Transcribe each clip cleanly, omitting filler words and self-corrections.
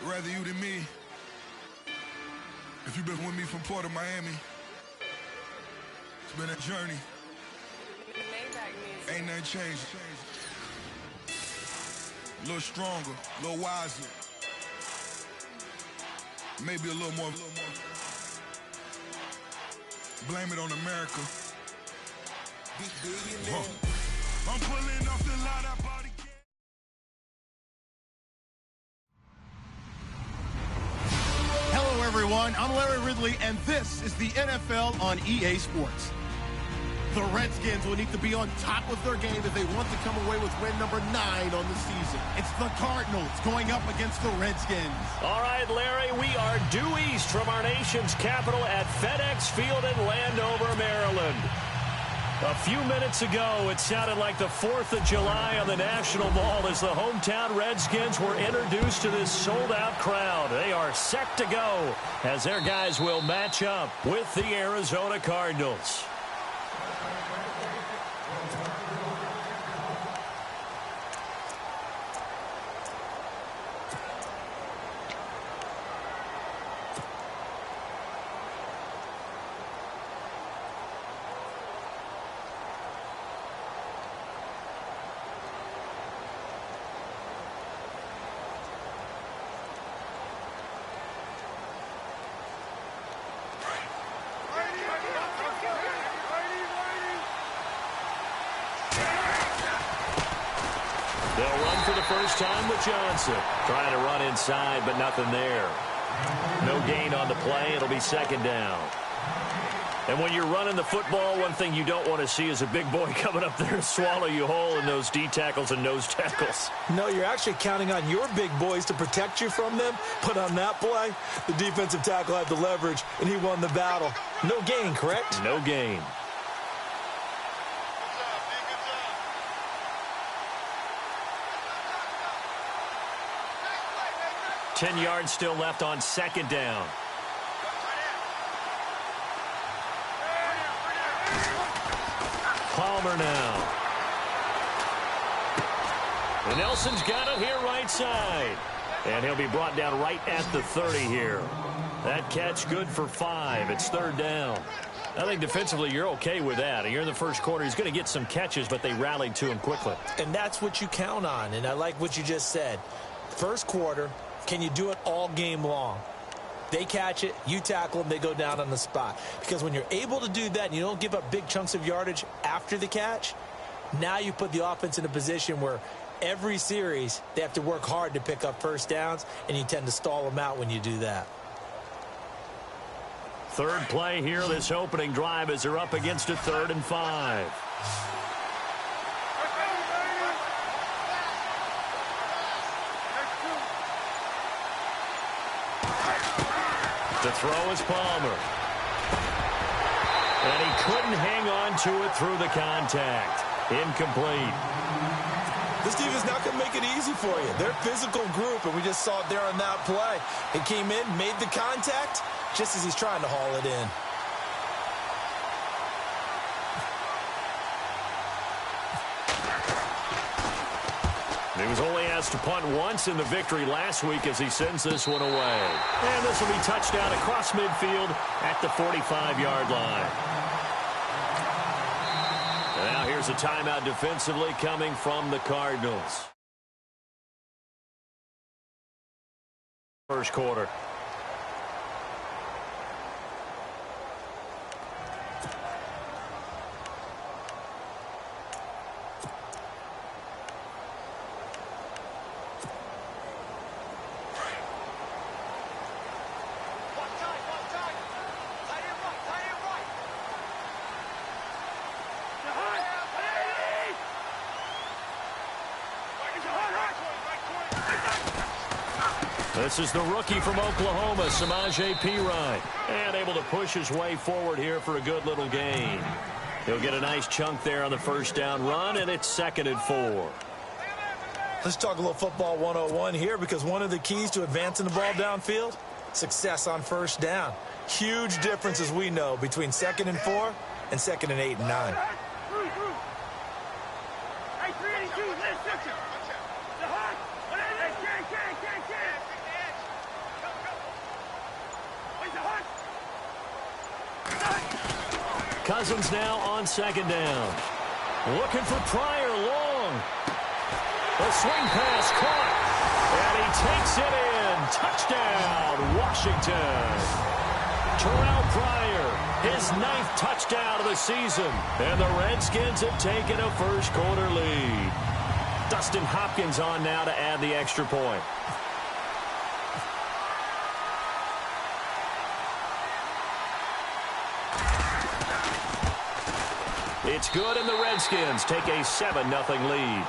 rather you than me. If you've been with me from Port of Miami, it's been a journey. Ain't nothing changed. A little stronger, a little wiser. Maybe a little more. Blame it on America. I'm pulling off the lot I bought again. Hello, everyone. I'm Larry Ridley, and this is the NFL on EA Sports. The Redskins will need to be on top of their game if they want to come away with win number 9 on the season. It's the Cardinals going up against the Redskins. All right, Larry, we are due east from our nation's capital at FedEx Field in Landover, Maryland. A few minutes ago, it sounded like the 4th of July on the National Mall as the hometown Redskins were introduced to this sold-out crowd. They are set to go as their guys will match up with the Arizona Cardinals. They'll run for the first time with Johnson. Trying to run inside, but nothing there. No gain on the play. It'll be second down. And when you're running the football, one thing you don't want to see is a big boy coming up there to swallow you whole in those D tackles and nose tackles. No, you're actually counting on your big boys to protect you from them. But on that play, the defensive tackle had the leverage, and he won the battle. No gain, correct? No gain. 10 yards still left on second down. Palmer now. And Nelson's got it here right side. And he'll be brought down right at the 30 here. That catch good for 5. It's third down. I think defensively you're okay with that. You're in the first quarter. He's going to get some catches, but they rallied to him quickly. And that's what you count on. And I like what you just said. First quarter, can you do it all game long? They catch it, you tackle them, they go down on the spot. Because when you're able to do that and you don't give up big chunks of yardage after the catch, now you put the offense in a position where every series they have to work hard to pick up first downs, and you tend to stall them out when you do that. Third play here, this opening drive, as they're up against a 3rd and 5. The throw is Palmer. And he couldn't hang on to it through the contact. Incomplete. This team is not going to make it easy for you. They're a physical group, and we just saw it there on that play. He came in, made the contact, just as he's trying to haul it in. He was only asked to punt once in the victory last week as he sends this one away. And this will be touchdown across midfield at the 45-yard line. And now here's a timeout defensively coming from the Cardinals. First quarter. This is the rookie from Oklahoma, Samaje Perine, and able to push his way forward here for a good little gain. He'll get a nice chunk there on the first down run, and it's 2nd and 4. Let's talk a little football 101 here, because one of the keys to advancing the ball downfield, success on first down. Huge difference, as we know, between 2nd and 4 and 2nd and 8 and 9. Cousins now on second down. Looking for Pryor long. The swing pass caught. And he takes it in. Touchdown, Washington. Terrell Pryor, his 9th touchdown of the season. And the Redskins have taken a first quarter lead. Dustin Hopkins on now to add the extra point. It's good, and the Redskins take a 7-0 lead.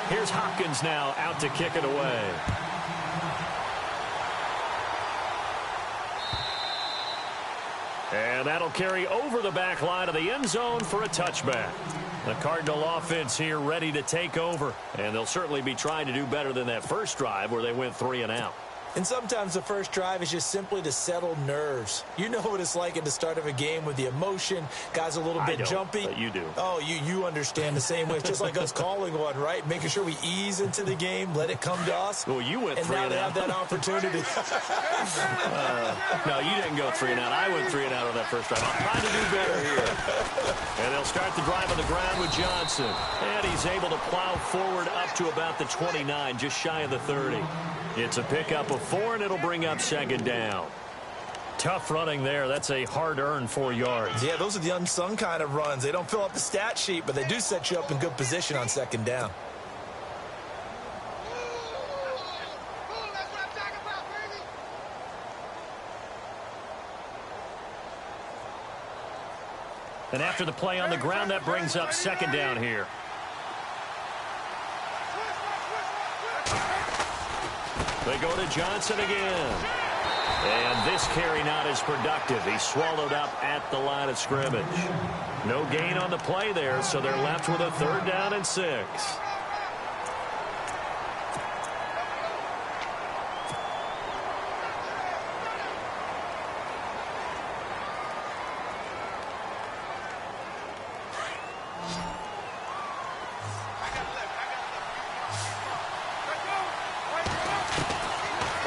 Here's Hopkins now out to kick it away. And that'll carry over the back line of the end zone for a touchback. The Cardinal offense here ready to take over. And they'll certainly be trying to do better than that first drive where they went 3 and out. And sometimes the first drive is just simply to settle nerves. You know what it's like at the start of a game with the emotion. Guys a little bit jumpy. But you do. Oh, you understand the same way. It's just like us calling one, right? Making sure we ease into the game, let it come to us. Well, you went 3 and out. And now they have that opportunity. No, you didn't go 3 and out. I went 3 and out on that first drive. I'm trying to do better here. And they'll start the drive on the ground with Johnson. And he's able to plow forward up to about the 29, just shy of the 30. It's a pickup of 4, and it'll bring up second down. Tough running there. That's a hard-earned 4 yards. Yeah, those are the unsung kind of runs. They don't fill up the stat sheet, but they do set you up in good position on second down. And after the play on the ground, that brings up second down here. They go to Johnson again. And this carry not as productive. He's swallowed up at the line of scrimmage. No gain on the play there, so they're left with a 3rd down and 6.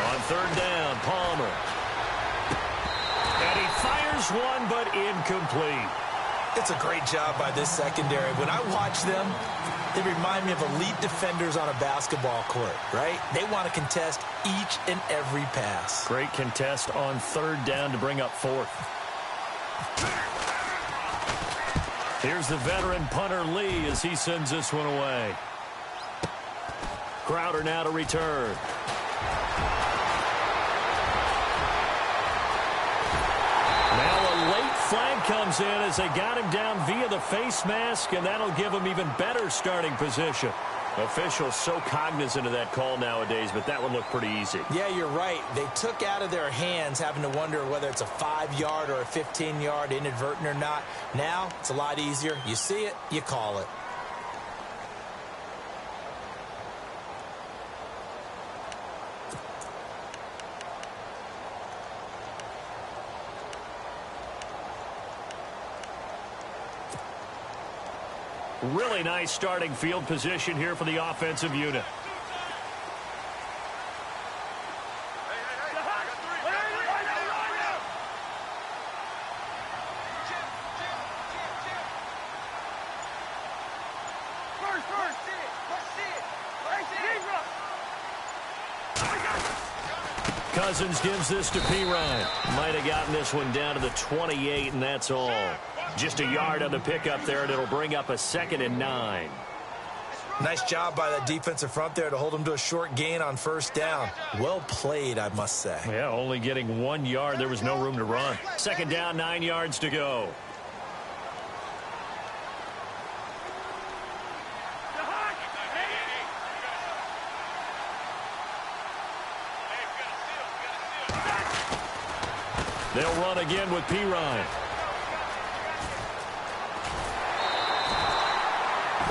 On 3rd down, Palmer. And he fires one, but incomplete. It's a great job by this secondary. When I watch them, they remind me of elite defenders on a basketball court, right? They want to contest each and every pass. Great contest on 3rd down to bring up 4th. Here's the veteran punter Lee as he sends this one away. Crowder now to return. Flag comes in as they got him down via the face mask, and that'll give him even better starting position. Officials so cognizant of that call nowadays, but that one looked pretty easy. Yeah, you're right. They took out of their hands having to wonder whether it's a 5-yard or a 15-yard inadvertent or not. Now, it's a lot easier. You see it, you call it. Really nice starting field position here for the offensive unit. Cousins gives this to Pirine. Might have gotten this one down to the 28, and that's all. Just a yard on the pickup there, and it'll bring up a 2nd and 9. Nice job by that defensive front there to hold him to a short gain on 1st down. Well played, I must say. Yeah, only getting 1 yard. There was no room to run. 2nd down, 9 yards to go. They'll run again with Pirine.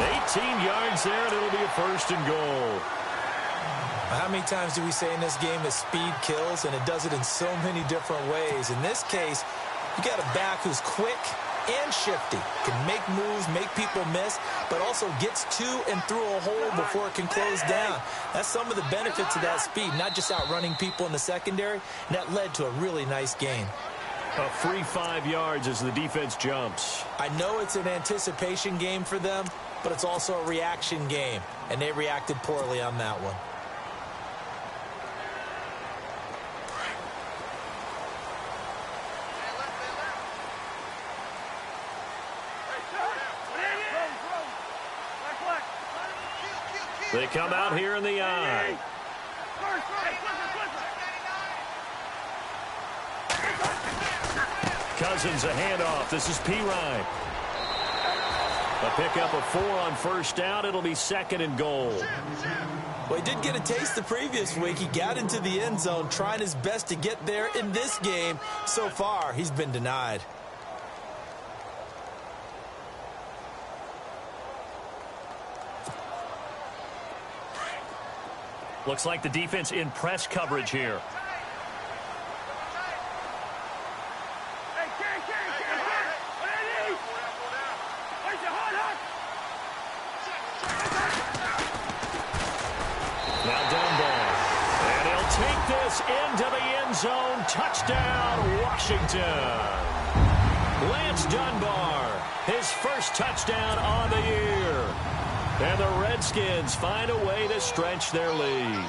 18 yards there, and it'll be a 1st and goal. How many times do we say in this game that speed kills, and it does it in so many different ways? In this case, you got a back who's quick, and shifty. Can make moves, make people miss, but also gets to and through a hole before it can close down. That's some of the benefits of that speed, not just outrunning people in the secondary. And that led to a really nice gain. A free 5 yards as the defense jumps. I know it's an anticipation game for them, but it's also a reaction game, and they reacted poorly on that one. They come out here in the eye. Cousins a handoff. This is Pirine. A pickup of 4 on first down. It'll be 2nd and goal. Well, he did get a taste the previous week. He got into the end zone trying his best to get there in this game. So far, he's been denied. Looks like the defense in press coverage here. Now Dunbar. And he'll take this into the end zone. Touchdown, Washington. Lance Dunbar, his first touchdown on the year. And the Redskins find a way to stretch their lead.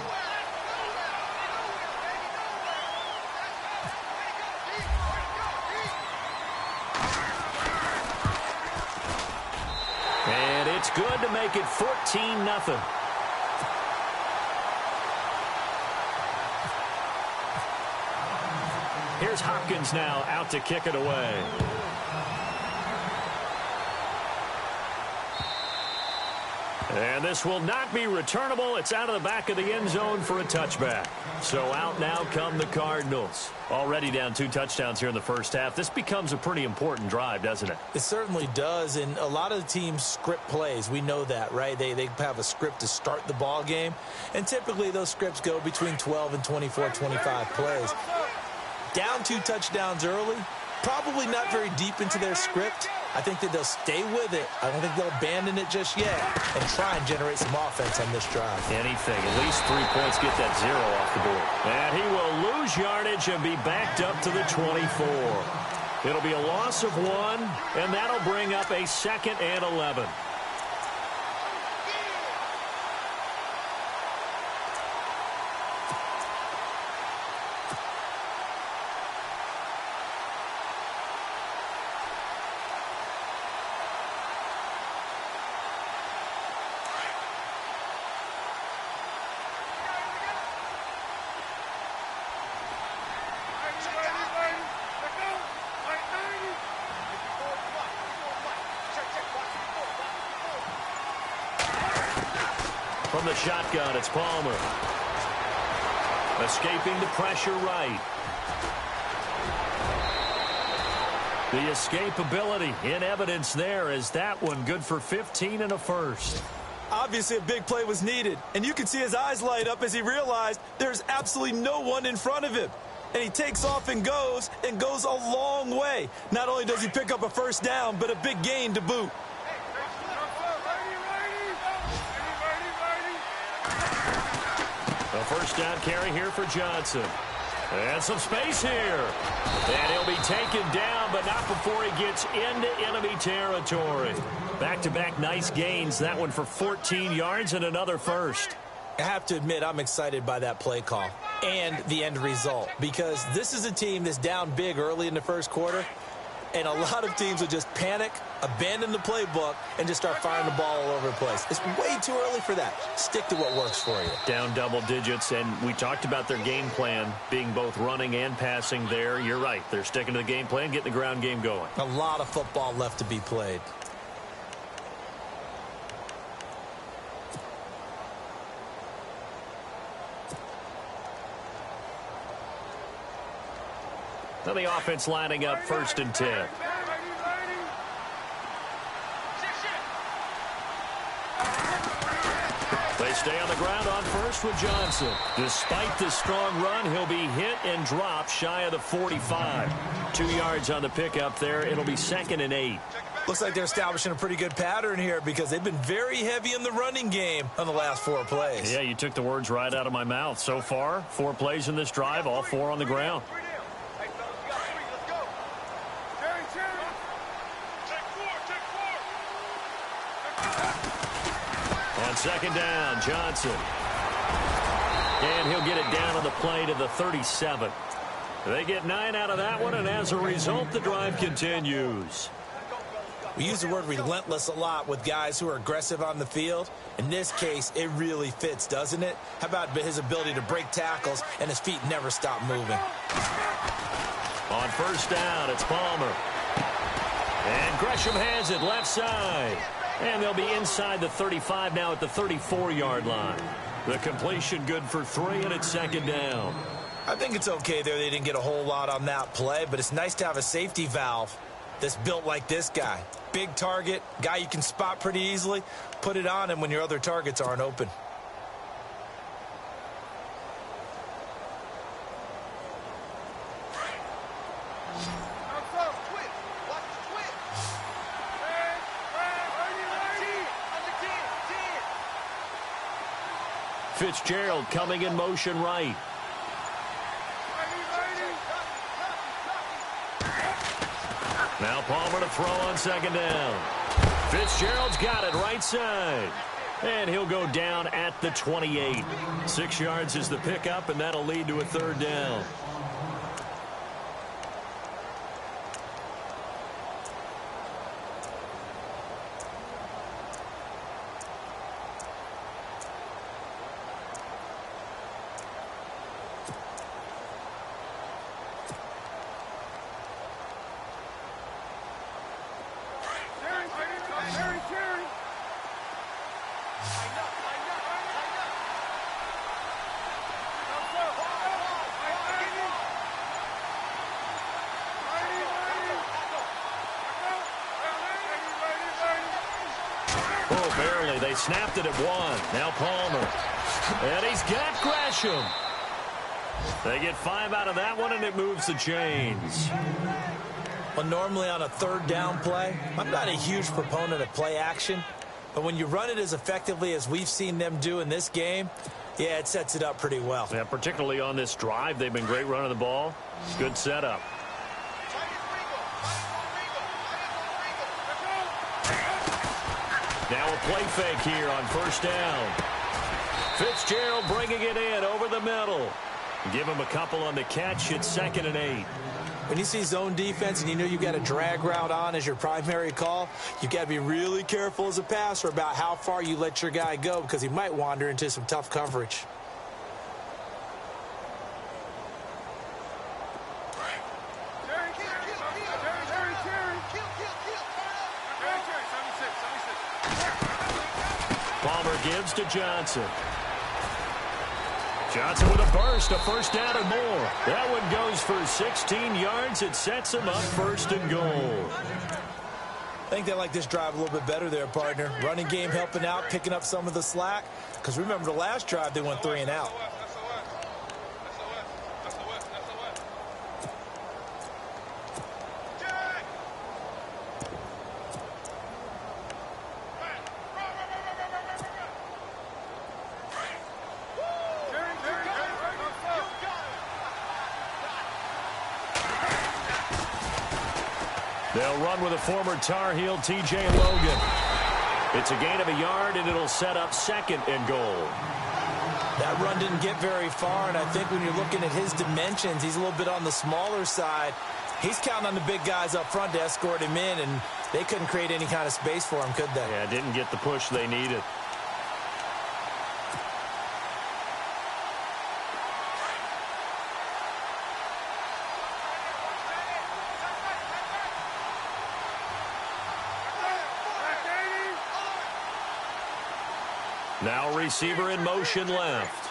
And it's good to make it 14-0. Here's Hopkins now out to kick it away. And this will not be returnable. It's out of the back of the end zone for a touchback. So out now come the Cardinals. Already down 2 touchdowns here in the first half. This becomes a pretty important drive, doesn't it? It certainly does, and a lot of the teams script plays. We know that, right? They have a script to start the ball game, and typically those scripts go between 12 and 24, 25 plays. Down 2 touchdowns early, probably not very deep into their script. I think that they'll stay with it. I don't think they'll abandon it just yet and try and generate some offense on this drive. Anything. At least 3 points. Get that 0 off the board. And he will lose yardage and be backed up to the 24. It'll be a loss of 1, and that'll bring up a 2nd and 11. From the shotgun, it's Palmer. Escaping the pressure right. The escapability in evidence there as that one good for 15 and a first. Obviously, a big play was needed, and you can see his eyes light up as he realized there's absolutely no one in front of him. And he takes off and goes a long way. Not only does he pick up a first down, but a big gain to boot. A first down carry here for Johnson. And some space here. And he'll be taken down, but not before he gets into enemy territory. Back-to-back nice gains. That one for 14 yards and another first. I have to admit, I'm excited by that play call and the end result, because this is a team that's down big early in the first quarter, and a lot of teams will just panic, abandon the playbook, and just start firing the ball all over the place. It's way too early for that. Stick to what works for you. Down double digits, and we talked about their game plan being both running and passing there. You're right. They're sticking to the game plan, getting the ground game going. A lot of football left to be played. Now the offense lining up 1st and 10. They stay on the ground on first with Johnson. Despite the strong run, he'll be hit and dropped shy of the 45. 2 yards on the pickup there. It'll be 2nd and 8. Looks like they're establishing a pretty good pattern here because they've been very heavy in the running game on the last 4 plays. Yeah, you took the words right out of my mouth. So far, 4 plays in this drive, all 4 on the ground. On 2nd down, Johnson. And he'll get it down on the play to the 37. They get 9 out of that one, and as a result, the drive continues. We use the word relentless a lot with guys who are aggressive on the field. In this case, it really fits, doesn't it? How about his ability to break tackles and his feet never stop moving? On 1st down, it's Palmer. And Gresham has it left side. And they'll be inside the 35 now at the 34-yard line. The completion good for 3, and it's 2nd down. I think it's okay there. They didn't get a whole lot on that play, but it's nice to have a safety valve that's built like this guy. Big target, guy you can spot pretty easily. Put it on him when your other targets aren't open. Fitzgerald coming in motion right. Now Palmer to throw on 2nd down. Fitzgerald's got it right side. And he'll go down at the 28. 6 yards is the pickup, and that'll lead to a 3rd down. Barely. They snapped it at 1. Now Palmer. And he's got Gresham. They get 5 out of that one, and it moves the chains. Well, normally on a 3rd down play, I'm not a huge proponent of play action. But when you run it as effectively as we've seen them do in this game, yeah, it sets it up pretty well. Yeah, particularly on this drive, they've been great running the ball. Good setup. Now a play fake here on 1st down. Fitzgerald bringing it in over the middle. Give him a couple on the catch. It's 2nd and 8. When you see zone defense and you know you've got a drag route on as your primary call, you've got to be really careful as a passer about how far you let your guy go because he might wander into some tough coverage. Palmer gives to Johnson. Johnson with a burst, a 1st down or more. That one goes for 16 yards. It sets him up 1st and goal. I think they like this drive a little bit better there, partner. Running game helping out, picking up some of the slack. Because remember the last drive, they went 3 and out. They'll run with a former Tar Heel, T.J. Logan. It's a gain of a yard, and it'll set up 2nd and goal. That run didn't get very far, and I think when you're looking at his dimensions, he's a little bit on the smaller side. He's counting on the big guys up front to escort him in, and they couldn't create any kind of space for him, could they? Yeah, didn't get the push they needed. Now receiver in motion left.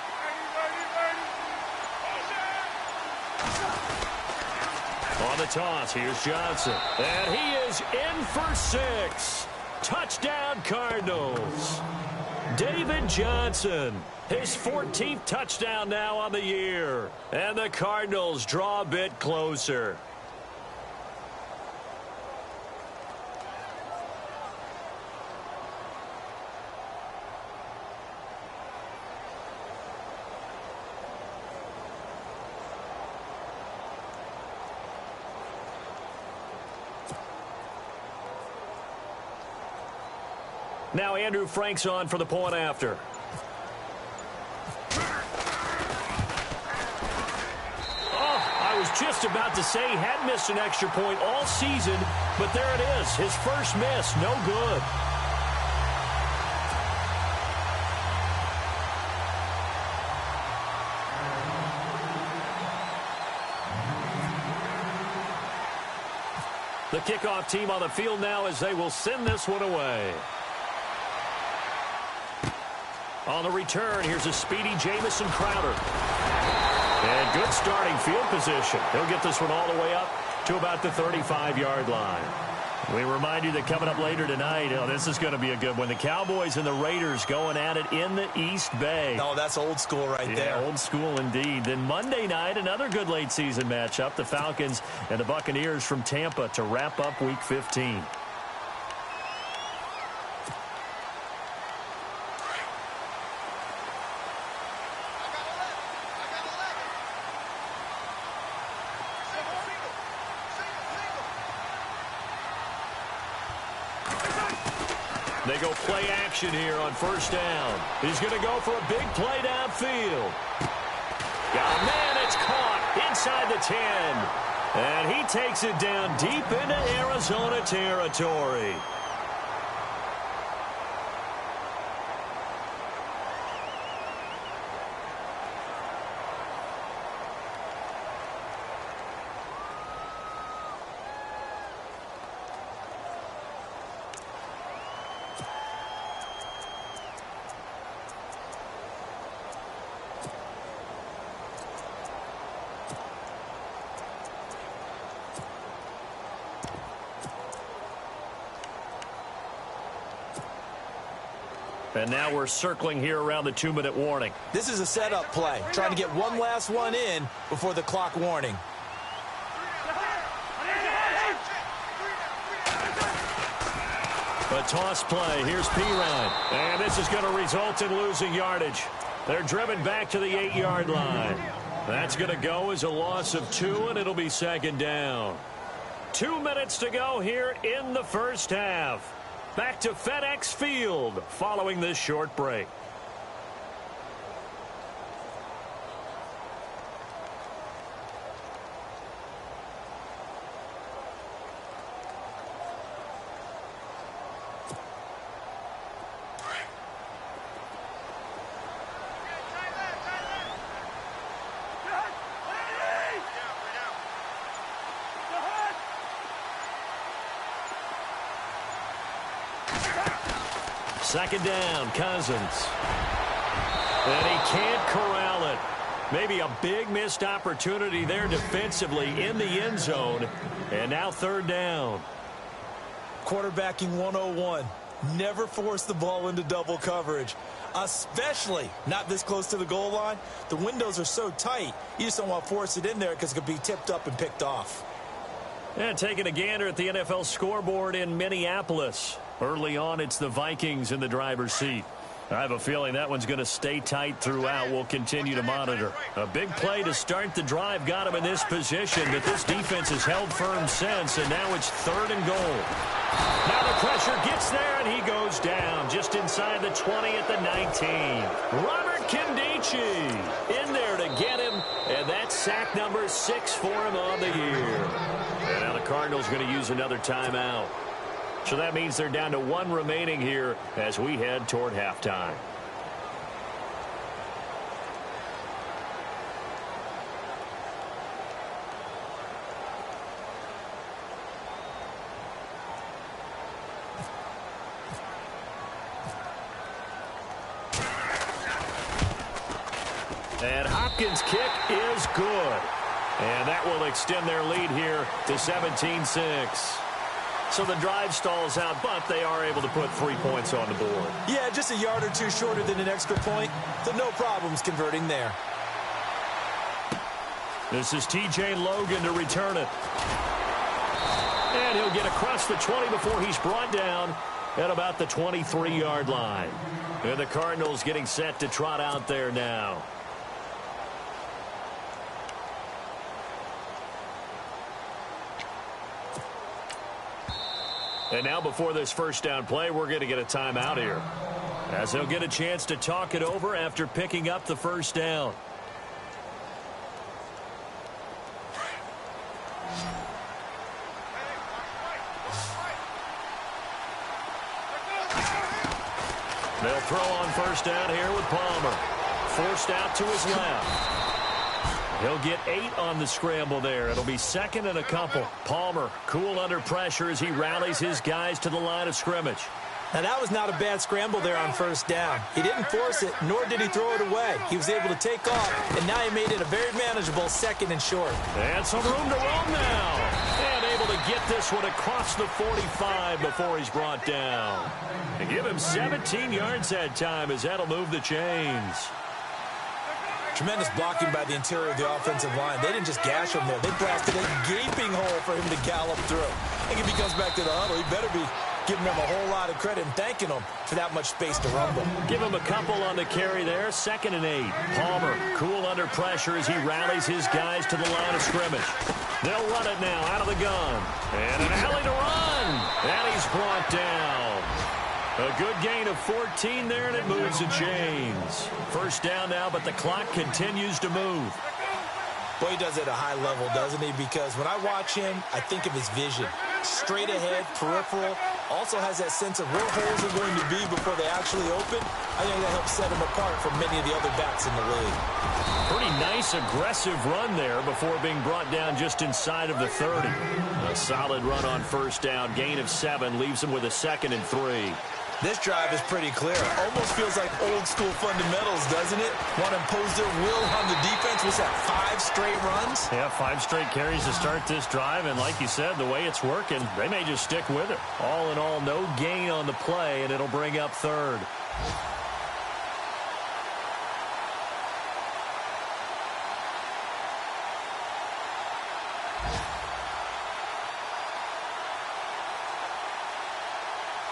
On the toss, here's Johnson. And he is in for 6. Touchdown, Cardinals. David Johnson, his 14th touchdown now on the year. And the Cardinals draw a bit closer. Now Andrew Frank's on for the point after. Oh, I was just about to say he hadn't missed an extra point all season, but there it is. His first miss, no good. The kickoff team on the field now as they will send this one away. On the return, here's a speedy Jamison Crowder. And good starting field position. He'll get this one all the way up to about the 35-yard line. We remind you that coming up later tonight, this is going to be a good one. The Cowboys and the Raiders going at it in the East Bay. Oh, that's old school right there. Old school indeed. Then Monday night, another good late season matchup. The Falcons and the Buccaneers from Tampa to wrap up Week 15. They go play action here on first down. He's going to go for a big play downfield. Got a man, it's caught inside the 10. And he takes it down deep into Arizona territory. And now we're circling here around the 2-minute warning. This is a setup play, trying to get one last one in before the clock warning. A toss play. Here's Pirine. And this is going to result in losing yardage. They're driven back to the 8-yard line. That's going to go as a loss of 2, and it'll be second down. 2 minutes to go here in the first half. Back to FedEx Field following this short break. Second down, Cousins. And he can't corral it. Maybe a big missed opportunity there defensively in the end zone. And now third down. Quarterbacking 101. Never force the ball into double coverage, especially not this close to the goal line. The windows are so tight, you just don't want to force it in there because it could be tipped up and picked off. And taking a gander at the NFL scoreboard in Minneapolis. Early on, it's the Vikings in the driver's seat. I have a feeling that one's going to stay tight throughout. We'll continue to monitor. A big play to start the drive got him in this position, but this defense has held firm since, and now it's third and goal. Now the pressure gets there, and he goes down just inside the 20 at the 19. Robert Kindici in there to get him, and that's sack number 6 for him on the year. And now the Cardinals going to use another timeout. So that means they're down to 1 remaining here as we head toward halftime. And Hopkins' kick is good. And that will extend their lead here to 17-6. So the drive stalls out, but they are able to put 3 points on the board. Yeah, just a yard or two shorter than an extra point, so no problems converting there. This is T.J. Logan to return it. And he'll get across the 20 before he's brought down at about the 23-yard line. And the Cardinals getting set to trot out there now. And now before this first down play, we're going to get a timeout here, as they'll get a chance to talk it over after picking up the first down. They'll throw on first down here with Palmer. Forced out to his left. He'll get 8 on the scramble there. It'll be second and a couple. Palmer cool under pressure as he rallies his guys to the line of scrimmage. Now, that was not a bad scramble there on first down. He didn't force it, nor did he throw it away. He was able to take off, and now he made it a very manageable second and short. And some room to roam now. And able to get this one across the 45 before he's brought down. And give him 17 yards that time, as that'll move the chains. Tremendous blocking by the interior of the offensive line. They didn't just gash him there. They blasted a gaping hole for him to gallop through. I think if he comes back to the huddle, he better be giving them a whole lot of credit and thanking them for that much space to rumble. Give him a couple on the carry there. Second and 8. Palmer cool under pressure as he rallies his guys to the line of scrimmage. They'll run it now out of the gun. And an alley to run. And he's brought down. A good gain of 14 there, and it moves the chains. First down now, but the clock continues to move. Boy, he does it at a high level, doesn't he? Because when I watch him, I think of his vision. Straight ahead, peripheral. Also has that sense of where holes are going to be before they actually open. I think that helps set him apart from many of the other backs in the league. Pretty nice, aggressive run there before being brought down just inside of the 30. A solid run on first down. Gain of 7 leaves him with a second and 3. This drive is pretty clear. Almost feels like old-school fundamentals, doesn't it? Want to impose their will on the defense. Was that 5 straight runs? Yeah, 5 straight carries to start this drive, and like you said, the way it's working, they may just stick with it. All in all, no gain on the play, and it'll bring up third.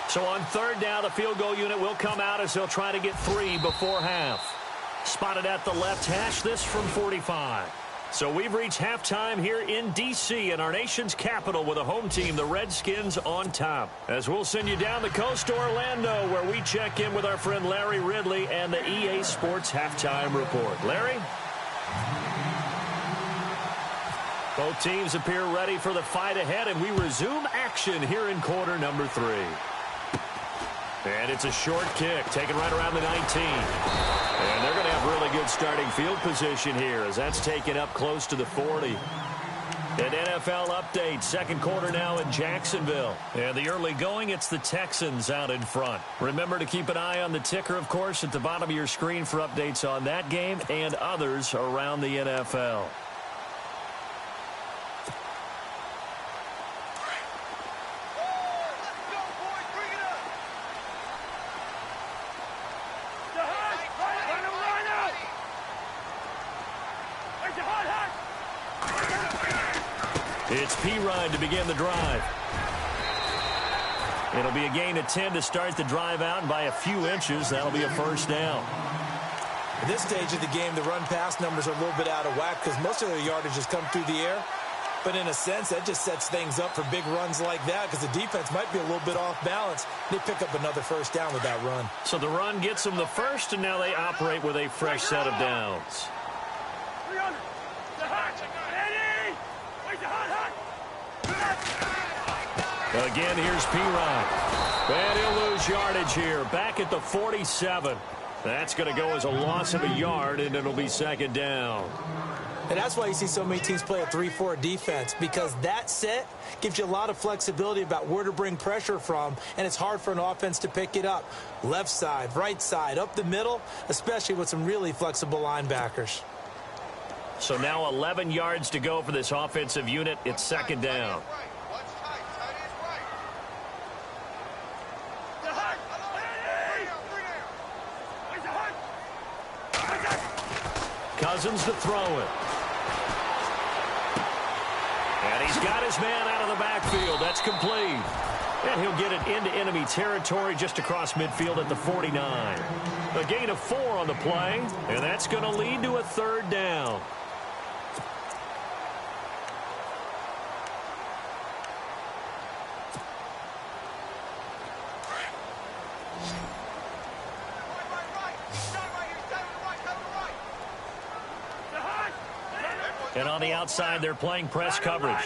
So on third down, the field goal unit will come out as they'll try to get 3 before half. Spotted at the left hash, this from 45. So we've reached halftime here in D.C. in our nation's capital with a home team, the Redskins, on top. As we'll send you down the coast to Orlando, where we check in with our friend Larry Ridley and the EA Sports Halftime Report. Larry? Both teams appear ready for the fight ahead, and we resume action here in quarter number 3. And it's a short kick, taken right around the 19. And they're going to have really good starting field position here, as that's taken up close to the 40. An NFL update, second quarter now in Jacksonville. And the early going, it's the Texans out in front. Remember to keep an eye on the ticker, of course, at the bottom of your screen for updates on that game and others around the NFL. It's P-Ride to begin the drive. It'll be a gain of 10 to start the drive out, and by a few inches, that'll be a first down. At this stage of the game, the run-pass numbers are a little bit out of whack because most of their yardage has come through the air. But in a sense, that just sets things up for big runs like that because the defense might be a little bit off balance. They pick up another first down with that run. So the run gets them the first, and now they operate with a fresh set of downs. Again, here's P-Rod. And he'll lose yardage here. Back at the 47. That's going to go as a loss of a yard, and it'll be second down. And that's why you see so many teams play a 3-4 defense, because that set gives you a lot of flexibility about where to bring pressure from, and it's hard for an offense to pick it up. Left side, right side, up the middle, especially with some really flexible linebackers. So now 11 yards to go for this offensive unit. It's second down. Cousins to throw it. And he's got his man out of the backfield. That's complete. And he'll get it into enemy territory just across midfield at the 49. A gain of 4 on the play, and that's going to lead to a third down. And on the outside, they're playing press coverage.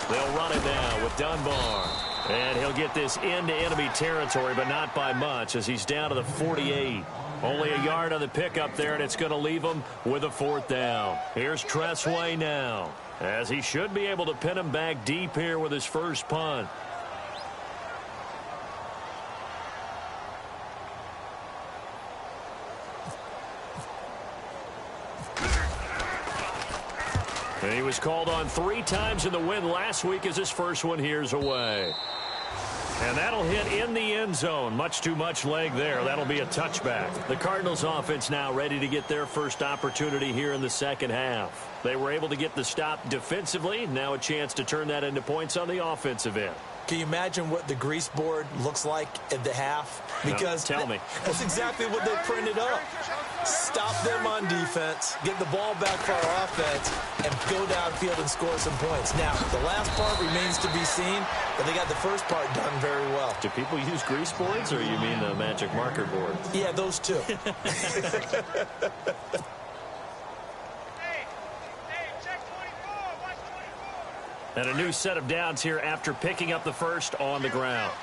They'll run it now with Dunbar. And he'll get this into enemy territory, but not by much as he's down to the 48. Only a yard on the pickup there, and it's going to leave him with a fourth down. Here's Tressway now, as he should be able to pin him back deep here with his first punt. And he was called on 3 times in the win last week as his first one here's away. And that'll hit in the end zone. Much too much leg there. That'll be a touchback. The Cardinals offense now ready to get their first opportunity here in the second half. They were able to get the stop defensively. Now a chance to turn that into points on the offensive end. Can you imagine what the grease board looks like at the half? Because no, tell me. That's exactly what they printed up. Stop them on defense, get the ball back for our offense, and go downfield and score some points. Now, the last part remains to be seen, but they got the first part done very well. Do people use grease boards, or you mean the magic marker board? Yeah, those two. And a new set of downs here after picking up the first on the ground.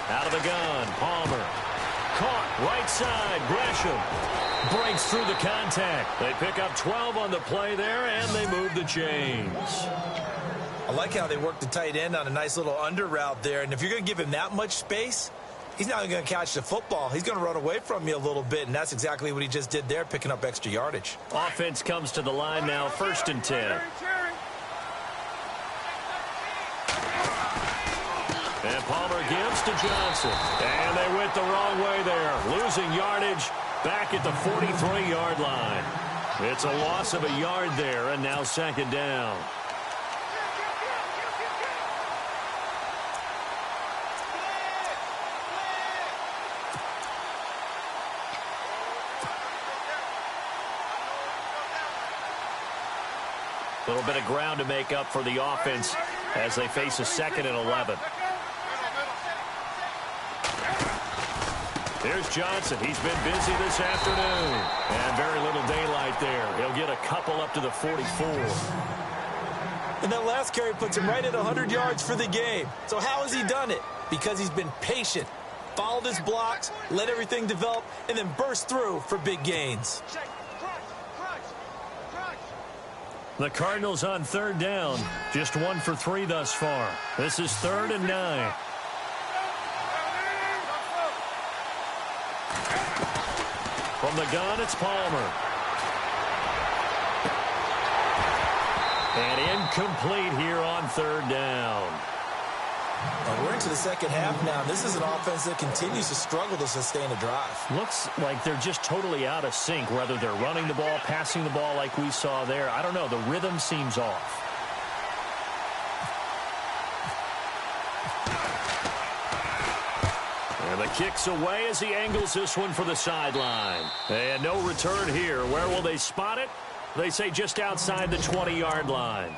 Out of the gun, Palmer. Caught, right side, Gresham. Breaks through the contact. They pick up 12 on the play there, and they move the chains. I like how they work the tight end on a nice little under route there. And if you're going to give him that much space, he's not going to catch the football. He's going to run away from you a little bit, and that's exactly what he just did there, picking up extra yardage. Offense comes to the line now, 1st and 10. And Palmer gives to Johnson. And they went the wrong way there, losing yardage back at the 43-yard line. It's a loss of a yard there, and now 2nd down. A little bit of ground to make up for the offense as they face a 2nd and 11. There's Johnson. He's been busy this afternoon. And very little daylight there. He'll get a couple up to the 44. And that last carry puts him right at 100 yards for the game. So how has he done it? Because he's been patient, followed his blocks, let everything develop, and then burst through for big gains. The Cardinals on 3rd down. Just 1 for 3 thus far. This is 3rd and 9. From the gun, it's Palmer. And incomplete here on 3rd down. We're into the second half now. This is an offense that continues to struggle to sustain a drive. Looks like they're just totally out of sync, whether they're running the ball, passing the ball like we saw there. I don't know. The rhythm seems off. And the kick's away as he angles this one for the sideline. And no return here. Where will they spot it? They say just outside the 20-yard line.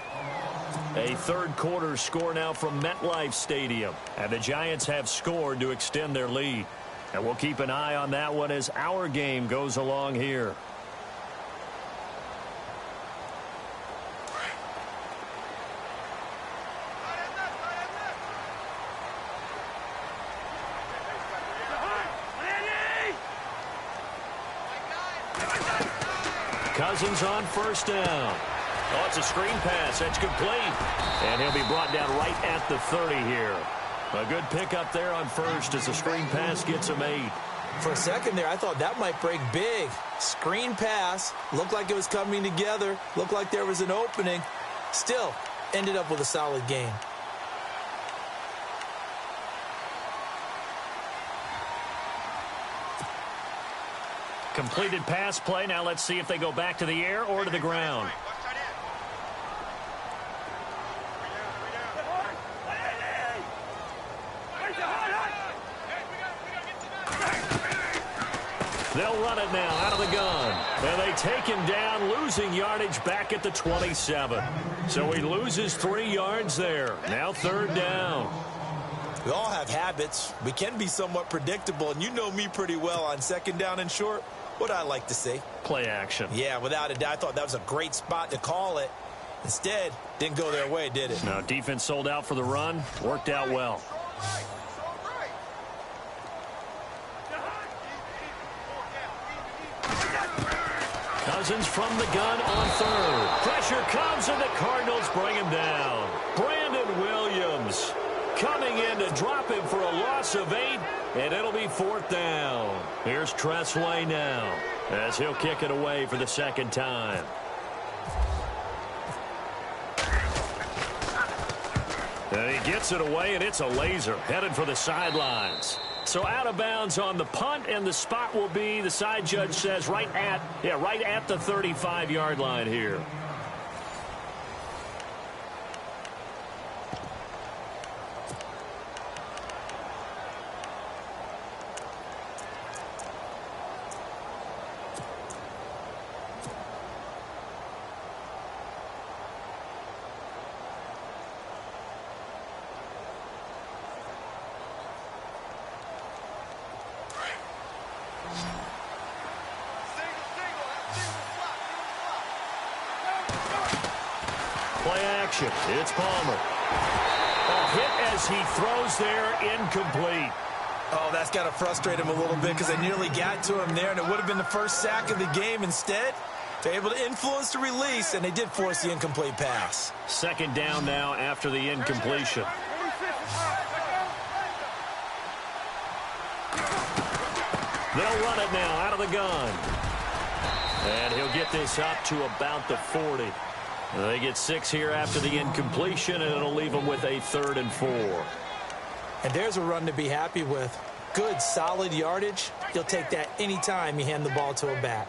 A 3rd quarter score now from MetLife Stadium. And the Giants have scored to extend their lead. And we'll keep an eye on that one as our game goes along here. Cousins on 1st down. Oh, it's a screen pass. That's complete. And he'll be brought down right at the 30 here. A good pickup there on 1st as the screen pass gets him 8. For a second there, I thought that might break big. Screen pass. Looked like it was coming together. Looked like there was an opening. Still, ended up with a solid game. Completed pass play. Now let's see if they go back to the air or to the ground. They'll run it now out of the gun. And they take him down, losing yardage back at the 27. So he loses 3 yards there. Now 3rd down. We all have habits. We can be somewhat predictable, and you know me pretty well on 2nd down and short. What I like to see. Play action. Yeah, without a doubt. I thought that was a great spot to call it. Instead, didn't go their way, did it? Now, defense sold out for the run. Worked out well. Cousins from the gun on 3rd. Pressure comes, and the Cardinals bring him down. Brandon Williams coming in to drop him for a loss of 8, and it'll be 4th down. Here's Tressway now as he'll kick it away for the 2nd time. And he gets it away, and it's a laser headed for the sidelines. So out of bounds on the punt, and the spot will be, the side judge says, right at the 35-yard line here. Play action. It's Palmer. A hit as he throws there, incomplete. Oh, that's got to frustrate him a little bit because they nearly got to him there, and it would have been the first sack of the game. Instead, they're able to influence the release, and they did force the incomplete pass. 2nd down now after the incompletion. They'll run it now out of the gun. And he'll get this up to about the 40. They get 6 here after the incompletion, and it'll leave them with a 3rd and 4. And there's a run to be happy with. Good, solid yardage. You'll take that anytime you hand the ball to a back.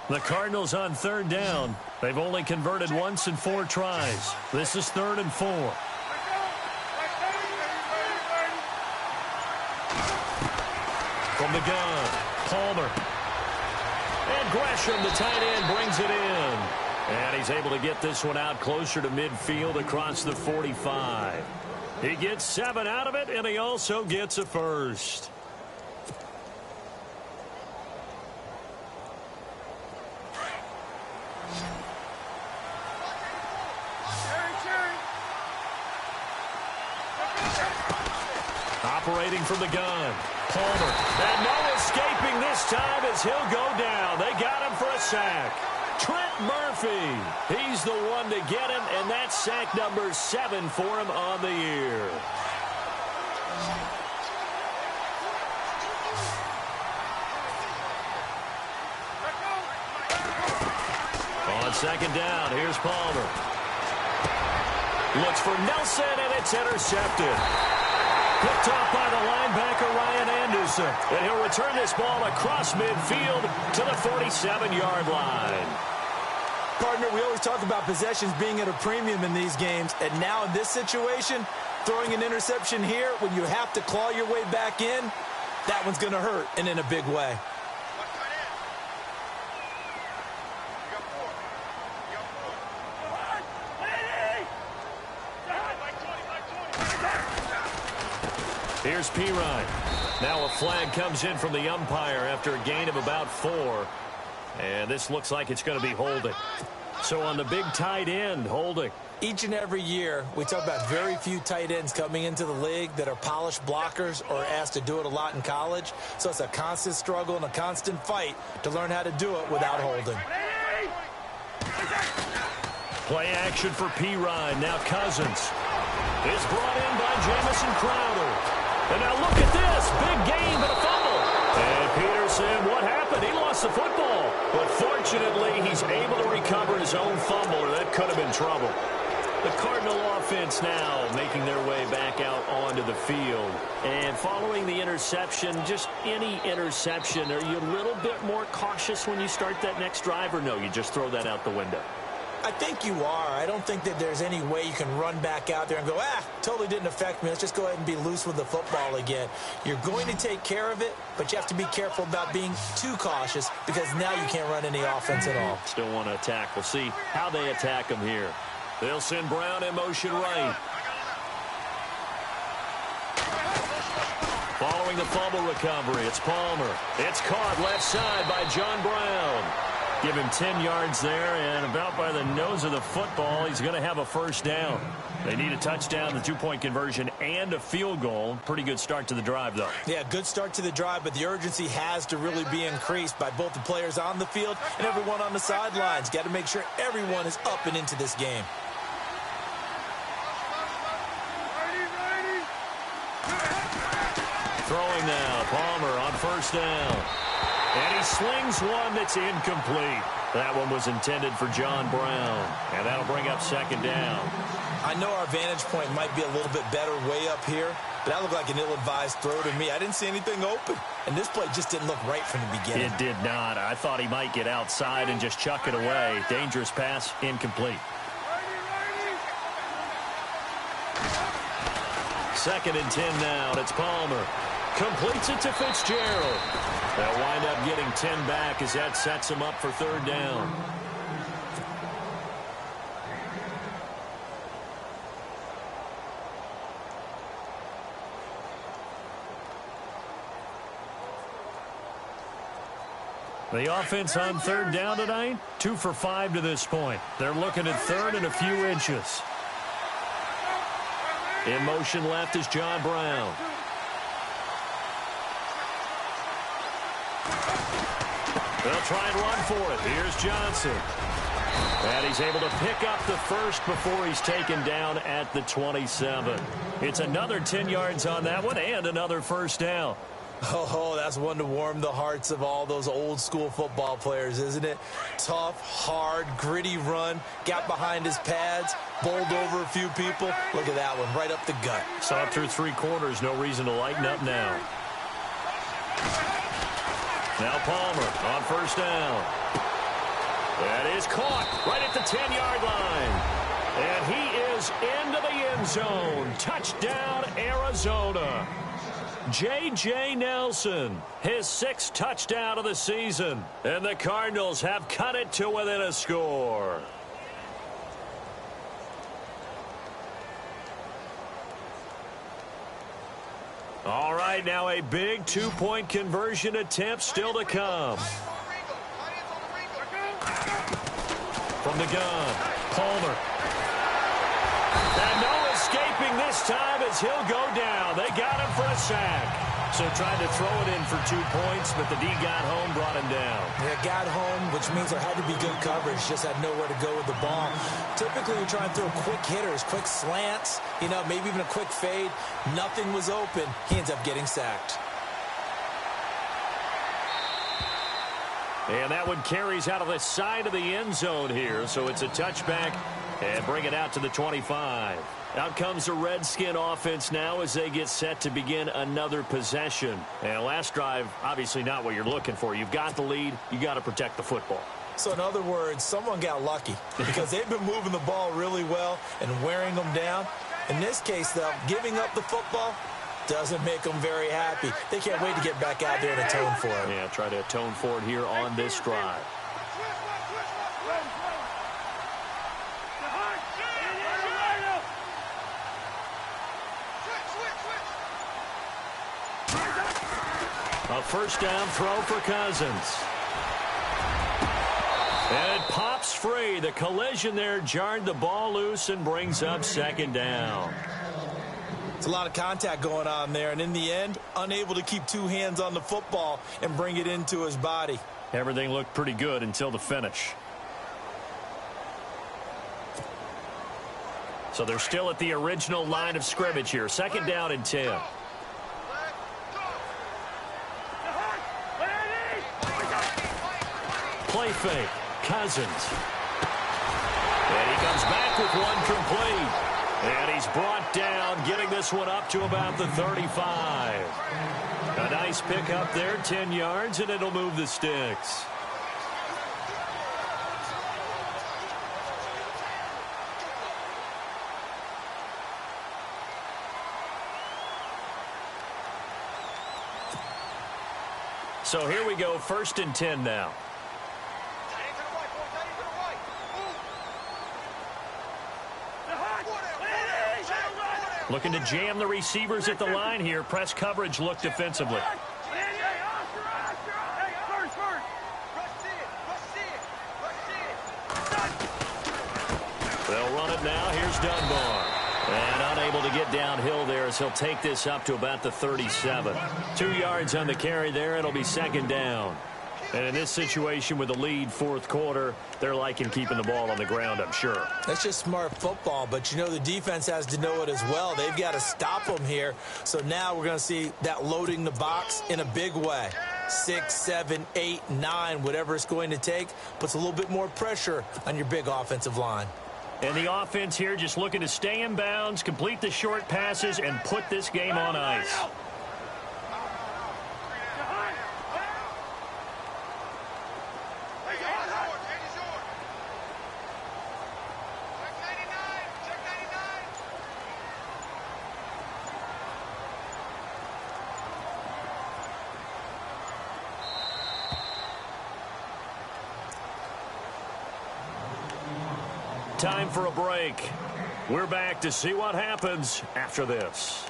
The Cardinals on 3rd down. They've only converted once in 4 tries. This is 3rd and 4. From the gun, Palmer. And Gresham, the tight end, brings it in. And he's able to get this one out closer to midfield across the 45. He gets 7 out of it, and he also gets a first. Operating from the gun, Palmer. And no escaping this time as he'll go down. They got him for a sack. Trent Murphy. He's the one to get him, and that's sack number 7 for him on the year. On 2nd down, here's Palmer. Looks for Nelson, and it's intercepted. Picked off by the linebacker, Ryan Anderson. And he'll return this ball across midfield to the 47-yard line. Partner, we always talk about possessions being at a premium in these games. And now in this situation, throwing an interception here when you have to claw your way back in, that one's going to hurt, and in a big way. Here's Pirine. Now a flag comes in from the umpire after a gain of about 4. And this looks like it's going to be holding. So on the big tight end, holding. Each and every year, we talk about very few tight ends coming into the league that are polished blockers or asked to do it a lot in college. So it's a constant struggle and a constant fight to learn how to do it without holding. Play action for P-Ryan. Now Cousins is brought in by Jamison Crowder. And now look at this. Big gain, but a fumble. And Peterson, what happened? He lost the football. But fortunately, he's able to recover his own fumble, or that could have been trouble. The Cardinal offense now making their way back out onto the field. And following the interception, just any interception, are you a little bit more cautious when you start that next drive, or no, you just throw that out the window? I think you are. I don't think that there's any way you can run back out there and go, totally didn't affect me. Let's just go ahead and be loose with the football again. You're going to take care of it, but you have to be careful about being too cautious because now you can't run any offense at all. Still want to attack. We'll see how they attack him here. They'll send Brown in motion right. Following the fumble recovery, it's Palmer. It's caught left side by John Brown. Give him 10 yards there, and about by the nose of the football, he's going to have a first down. They need a touchdown, the two-point conversion, and a field goal. Pretty good start to the drive, though. Yeah, good start to the drive, but the urgency has to really be increased by both the players on the field and everyone on the sidelines. Got to make sure everyone is up and into this game. Throwing now, Palmer on first down. And he slings one that's incomplete. That one was intended for John Brown. And that'll bring up second down. I know our vantage point might be a little bit better way up here, but that looked like an ill-advised throw to me. I didn't see anything open. And this play just didn't look right from the beginning. It did not. I thought he might get outside and just chuck it away. Dangerous pass, incomplete. Second and 10 now. It's Palmer. Completes it to Fitzgerald. They'll wind up getting 10 back as that sets them up for third down. The offense on third down tonight, 2 for 5 to this point. They're looking at third and a few inches. In motion left is John Brown. They'll try and run for it. Here's Johnson. And he's able to pick up the first before he's taken down at the 27. It's another 10 yards on that one and another first down. Oh, that's one to warm the hearts of all those old school football players, isn't it? Tough, hard, gritty run. Got behind his pads, bowled over a few people. Look at that one, right up the gut. Saw it through 3 quarters. No reason to lighten up now. Now Palmer on first down. That is caught right at the 10-yard line. And he is into the end zone. Touchdown, Arizona. J.J. Nelson, his 6th touchdown of the season. And the Cardinals have cut it to within a score. All right, now a big 2-point conversion attempt still to come. From the gun, Palmer. And no escaping this time as he'll go down. They got him for a sack. So tried to throw it in for 2 points, but the D got home, brought him down. Yeah, got home, which means there had to be good coverage. Just had nowhere to go with the ball. Typically, you're trying to throw quick hitters, quick slants, maybe even a quick fade. Nothing was open. He ends up getting sacked. And that one carries out of the side of the end zone here. So it's a touchback and bring it out to the 25. Out comes the Redskin offense now as they get set to begin another possession. And last drive, obviously not what you're looking for. You've got the lead. You got to protect the football. So in other words, someone got lucky because they've been moving the ball really well and wearing them down. In this case, though, giving up the football doesn't make them very happy. They can't wait to get back out there and atone for it. Yeah, try to atone for it here on this drive. A first down throw for Cousins. And it pops slips free. The collision there jarred the ball loose and brings up second down. It's a lot of contact going on there, and in the end, unable to keep two hands on the football and bring it into his body. Everything looked pretty good until the finish. So they're still at the original line of scrimmage here. Second down and 10. Play fake. Cousins. And he comes back with one complete. And he's brought down, getting this one up to about the 35. A nice pickup there, 10 yards, and it'll move the sticks. So here we go, 1st and 10 now. Looking to jam the receivers at the line here. Press coverage look defensively. They'll run it now. Here's Dunbar. And unable to get downhill there as he'll take this up to about the 37. 2 yards on the carry there. It'll be second down. And in this situation with the lead, fourth quarter, they're liking keeping the ball on the ground, I'm sure. That's just smart football, but you know the defense has to know it as well. They've got to stop them here. So now we're going to see that loading the box in a big way. 6, 7, 8, 9, whatever it's going to take, puts a little bit more pressure on your big offensive line. And the offense here just looking to stay in bounds, complete the short passes, and put this game on ice. Time for a break. We're back to see what happens after this.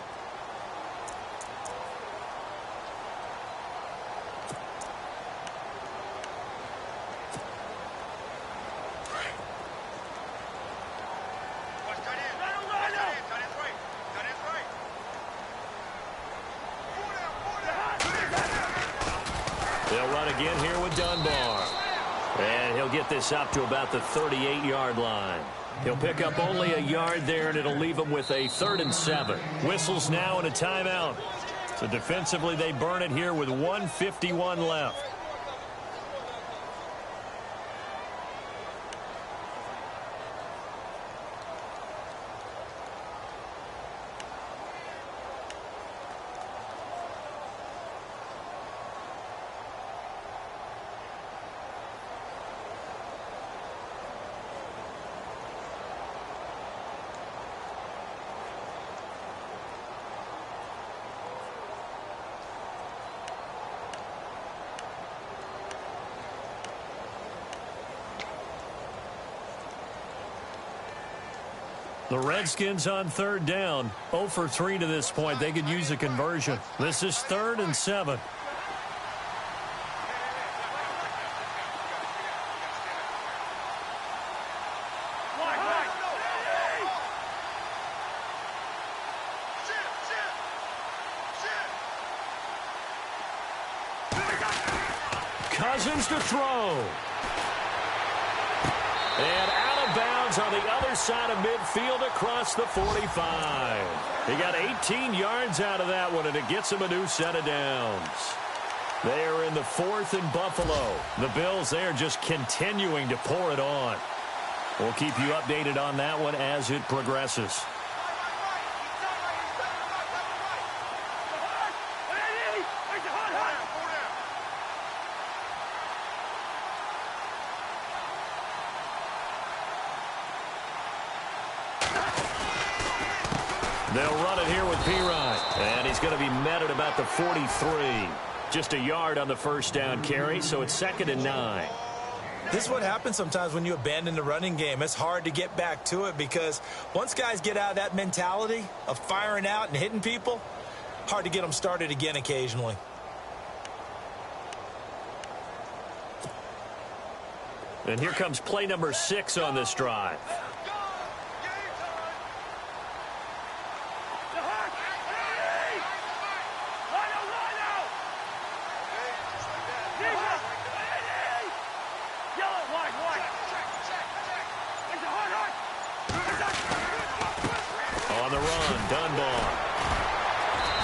They'll run again here with Dunbar. And he'll get this up to about the 38-yard line. He'll pick up only a yard there, and it'll leave him with a 3rd and 7. Whistles now and a timeout. So defensively, they burn it here with 1:51 left. The Redskins on 3rd down. 0 for 3 to this point. They could use a conversion. This is 3rd and 7. Cousins to throw. And out of bounds on the other side of midfield across the 45. He got 18 yards out of that one, and it gets him a new set of downs. They are in the 4th and Buffalo. The Bills, they are just continuing to pour it on. We'll keep you updated on that one as it progresses. They'll run it here with Pirine. And he's going to be met at about the 43. Just a yard on the first down carry, so it's 2nd and 9. This is what happens sometimes when you abandon the running game. It's hard to get back to it because once guys get out of that mentality of firing out and hitting people, hard to get them started again occasionally. And here comes play number 6 on this drive. On the run, Dunbar.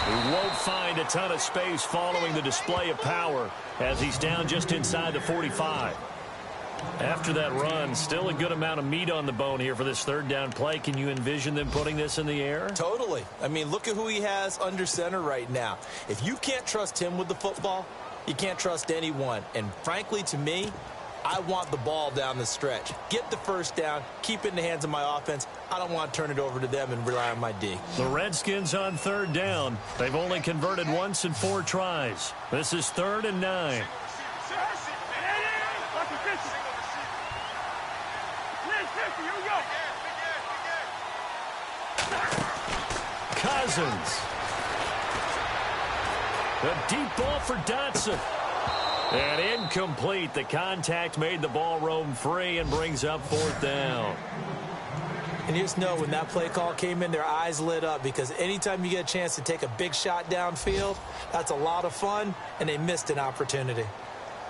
He won't find a ton of space following the display of power as he's down just inside the 45. After that run, still a good amount of meat on the bone here for this third down play. Can you envision them putting this in the air? Totally. I mean, look at who he has under center right now. If you can't trust him with the football, you can't trust anyone. And frankly, to me, I want the ball down the stretch. Get the first down, keep it in the hands of my offense. I don't want to turn it over to them and rely on my D. The Redskins on third down. They've only converted once in 4 tries. This is 3rd and 9. Cousins. The deep ball for Dotson. And incomplete. The contact made the ball roam free and brings up 4th down. And you just know when that play call came in, their eyes lit up because anytime you get a chance to take a big shot downfield, that's a lot of fun, and they missed an opportunity.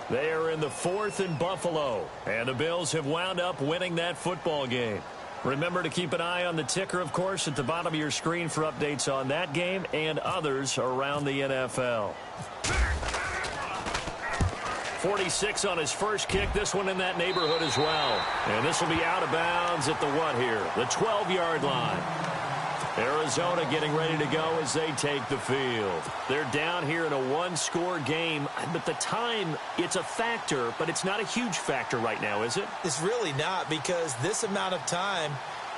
They are in the 4th and Buffalo, and the Bills have wound up winning that football game. Remember to keep an eye on the ticker, of course, at the bottom of your screen for updates on that game and others around the NFL. 46 on his first kick. This one in that neighborhood as well. And this will be out of bounds at the what here? The 12-yard line. Arizona getting ready to go as they take the field. They're down here in a 1-score game, but the time, it's a factor, but it's not a huge factor right now, is it? It's really not, because this amount of time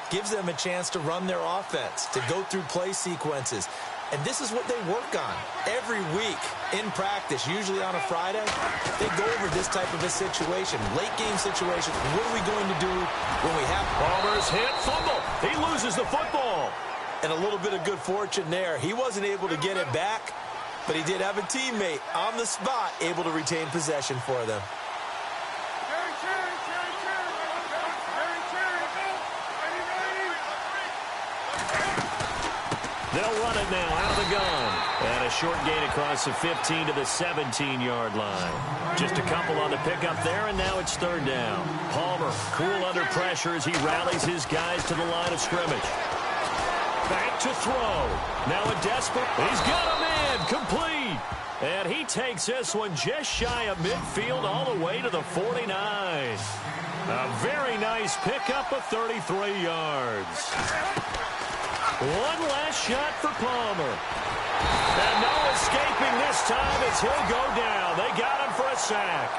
gives them a chance to run their offense, to go through play sequences. And this is what they work on every week in practice, usually on a Friday. They go over this type of a situation, late-game situation. What are we going to do when we have... Palmer's hit, fumble. He loses the football. And a little bit of good fortune there. He wasn't able to get it back, but he did have a teammate on the spot able to retain possession for them. They'll run it now out of the gun. And a short gain across the 15 to the 17-yard line. Just a couple on the pickup there, and now it's 3rd down. Palmer, cool under pressure as he rallies his guys to the line of scrimmage. Back to throw. Now a desperate. He's got a man. Complete. And he takes this one just shy of midfield all the way to the 49. A very nice pickup of 33 yards. One last shot for Palmer. And no escaping this time as he'll go down. They got him for a sack.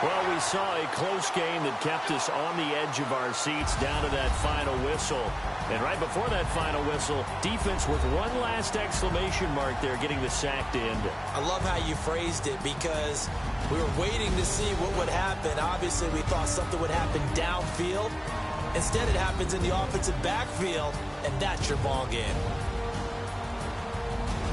Well, we saw a close game that kept us on the edge of our seats down to that final whistle. And right before that final whistle, defense with one last exclamation mark there, getting the sack to end it. I love how you phrased it, because we were waiting to see what would happen. Obviously, we thought something would happen downfield. Instead, it happens in the offensive backfield, and that's your ball game.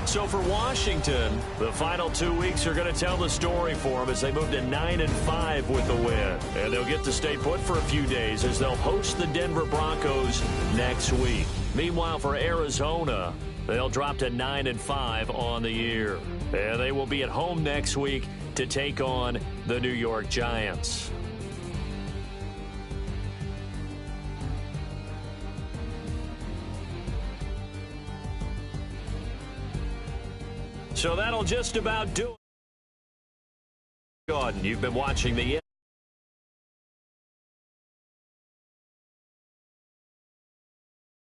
So for Washington, the final 2 weeks are going to tell the story for them as they move to 9-5 with the win. And they'll get to stay put for a few days as they'll host the Denver Broncos next week. Meanwhile, for Arizona, they'll drop to 9-5 on the year. And they will be at home next week to take on the New York Giants. So that'll just about do it. You've been watching the